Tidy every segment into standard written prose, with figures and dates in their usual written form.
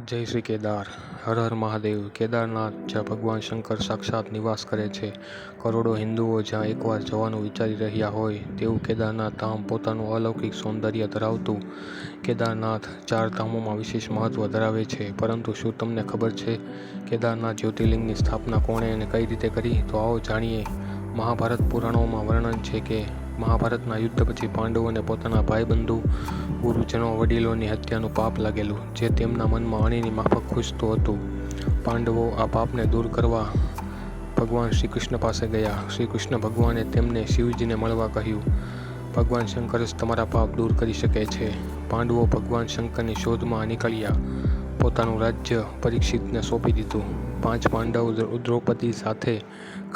જય શ્રી કેદાર. હર હર મહાદેવ. કેદારનાથ જ્યાં ભગવાન શંકર સાક્ષાત નિવાસ કરે છે. કરોડો હિન્દુઓ જ્યાં એકવાર જવાનું વિચારી રહ્યા હોય તેવું કેદારનાથ ધામ પોતાનું અલૌકિક સૌંદર્ય ધરાવતું કેદારનાથ 4 ધામોમાં વિશેષ મહત્ત્વ ધરાવે છે. પરંતુ શું તમને ખબર છે કેદારનાથ જ્યોતિર્લિંગની સ્થાપના કોણે અને કઈ રીતે કરી? તો આવો જાણીએ. મહાભારત પુરાણોમાં વર્ણન છે કે મહાભારતના યુદ્ધ પછી પાંડવોને પોતાના ભાઈબંધુ, ગુરુજનો, વડીલોની હત્યાનું પાપ લાગેલું, જે તેમના મનમાં અણીની માફક ખૂંચતું હતું. પાંડવો આ પાપને દૂર કરવા ભગવાન શ્રી કૃષ્ણ પાસે ગયા. શ્રી કૃષ્ણ ભગવાને તેમને શિવજીને મળવા કહ્યું. ભગવાન શંકર જ તમારા પાપ દૂર કરી શકે છે. પાંડવો ભગવાન શંકરની શોધમાં નીકળ્યા. પોતાનું રાજ્ય પરીક્ષિતને સોંપી દીધું. 5 પાંડવ દ્રૌપદી સાથે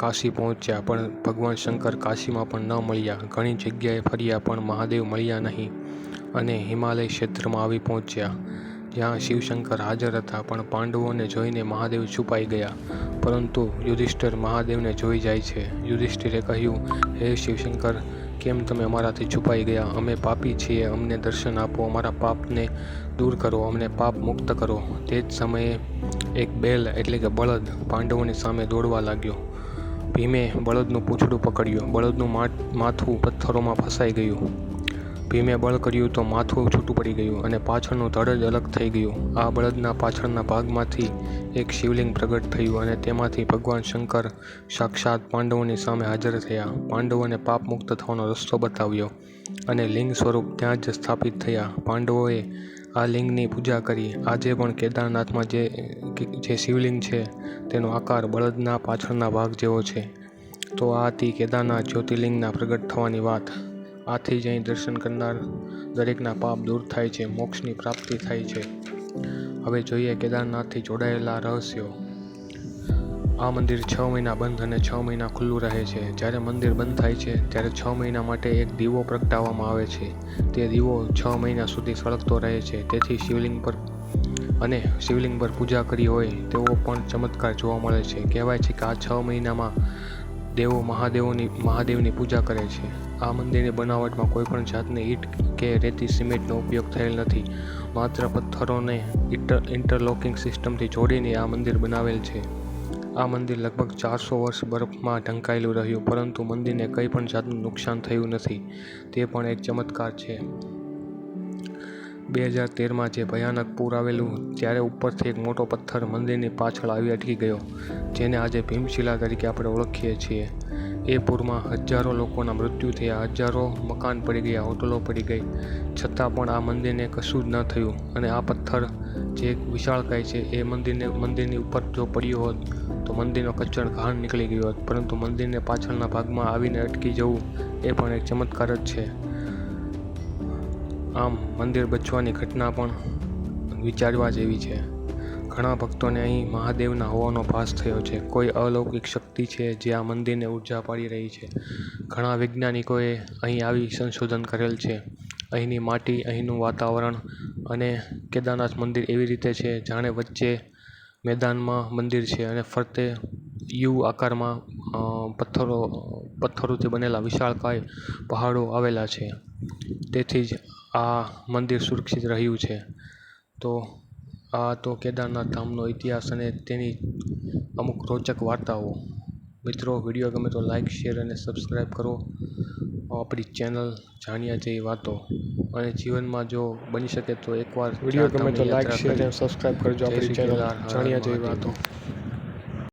કાશી પહોંચ્યા, પણ ભગવાન શંકર કાશીમાં પણ ન મળ્યા. ઘણી જગ્યાએ ફર્યા પણ મહાદેવ મળ્યા નહીં અને હિમાલય ક્ષેત્રમાં આવી પહોંચ્યા, જ્યાં શિવશંકર હાજર હતા. પણ પાંડવોને જોઈને મહાદેવ છુપાઈ ગયા. પરંતુ યુધિષ્ઠિર મહાદેવને જોઈ જાય છે. યુધિષ્ઠિરે કહ્યું, હે શિવશંકર, કેમ તમે અમારાથી છુપાઈ ગયા? અમે પાપી છીએ, અમને દર્શન આપો, અમારા પાપને દૂર કરો, અમને પાપ મુક્ત કરો. તે જ સમયે એક બેલ એટલે કે બળદ પાંડવોની સામે દોડવા લાગ્યો. ભીમે બળદનું પૂંછડું પકડ્યું. બળદનું માથું પથ્થરોમાં ફસાઈ ગયું. ભીમે બળ કર્યું તો માથું છૂટું પડી ગયું અને પાછળનું ધડ જ અલગ થઈ ગયું. આ બળદના પાછળના ભાગમાંથી એક શિવલિંગ પ્રગટ થયું અને તેમાંથી ભગવાન શંકર સાક્ષાત પાંડવોની સામે હાજર થયા. પાંડવોને પાપ મુક્ત થવાનો રસ્તો બતાવ્યો અને લિંગ સ્વરૂપ ત્યાં જ સ્થાપિત થયા. પાંડવોએ આ લિંગની પૂજા કરી. આજે પણ કેદારનાથમાં જે શિવલિંગ છે તેનો આકાર બળદના પાછળના ભાગ જેવો છે. તો આ હતી કેદારનાથ જ્યોતિર્લિંગના પ્રગટ થવાની વાત. આથી જ અહીં દર્શન કરનાર દરેકના પાપ દૂર થાય છે, મોક્ષની પ્રાપ્તિ થાય છે. હવે જોઈએ કેદારનાથથી જોડાયેલા રહસ્યો. આ મંદિર 6 મહિના બંધ અને 6 મહિના ખુલ્લું રહે છે. જ્યારે મંદિર બંધ થાય છે ત્યારે 6 મહિના માટે એક દીવો પ્રગટાવવામાં આવે છે. તે દીવો 6 મહિના સુધી સળગતો રહે છે. તેથી શિવલિંગ પર પૂજા કરી હોય તેવો પણ ચમત્કાર જોવા મળે છે. કહેવાય છે કે આ 6 મહિનામાં દેવો મહાદેવની પૂજા કરે છે. આ મંદિરની બનાવટમાં કોઈ પણ જાતની ઈંટ કે રેતી સિમેન્ટનો ઉપયોગ થયેલ નથી. માત્ર પથ્થરોને ઇન્ટરલોકિંગ સિસ્ટમથી જોડીને આ મંદિર બનાવેલ છે. આ મંદિર લગભગ 400 વર્ષ બરફમાં ઢંકાયેલું રહ્યું, પરંતુ મંદિરને કંઈ પણ જાતનું નુકસાન થયું નથી. તે પણ એક ચમત્કાર છે. 2013માં જે ભયાનક પૂર આવેલું ત્યારે ઉપરથી એક મોટો પથ્થર મંદિરની પાછળ આવી અટકી ગયો, જેને આજે ભીમશિલા તરીકે આપણે ઓળખીએ છીએ. એ પૂરમાં હજારો લોકોના મૃત્યુ થયા, હજારો મકાન પડી ગયા, હોટલો પડી ગઈ. છતાં પણ આ મંદિરને કશું જ ન થયું. અને આ પથ્થર જે વિશાળકાય છે એ મંદિરની ઉપર જો પડ્યો હોત તો મંદિરનો કચ્છળ ઘાણ નીકળી ગયો હોત, પરંતુ મંદિરને પાછળના ભાગમાં આવીને અટકી જવું એ પણ એક ચમત્કાર જ છે. આમ મંદિર બચવાની ઘટના પણ વિચારવા જેવી છે. ઘણા ભક્તોને અહીં મહાદેવના હોવાનો ભાસ થયો છે. કોઈ અલૌકિક શક્તિ છે જે આ મંદિરને ઉર્જા પાડી રહી છે. ઘણા વૈજ્ઞાનિકોએ અહીં આવી સંશોધન કરેલ છે. અહીંની માટી, અહીંનું વાતાવરણ અને કેદારનાથ મંદિર એવી રીતે છે જાણે વચ્ચે મેદાનમાં મંદિર છે અને ફરતે યુ આકારમાં પથ્થરોથી બનેલા વિશાળકાય પહાડો આવેલા છે. તેથી જ આ મંદિર સુરક્ષિત રહ્યું છે. તો આ તો કેદારનાથ ધામનો ઇતિહાસ અને તેની અમુક રોચક વાર્તાઓ. મિત્રો, વિડીયો ગમે તો લાઇક, શેર અને સબસ્ક્રાઈબ કરો આપણી ચેનલ જાણ્યા જેવી વાતો. અને જીવનમાં જો બની શકે તો એકવાર વિડીયો ગમે તો લાઇક, શેર અને સબસ્ક્રાઈબ કરજો આપણી ચેનલ જાણ્યા જેવી વાતો.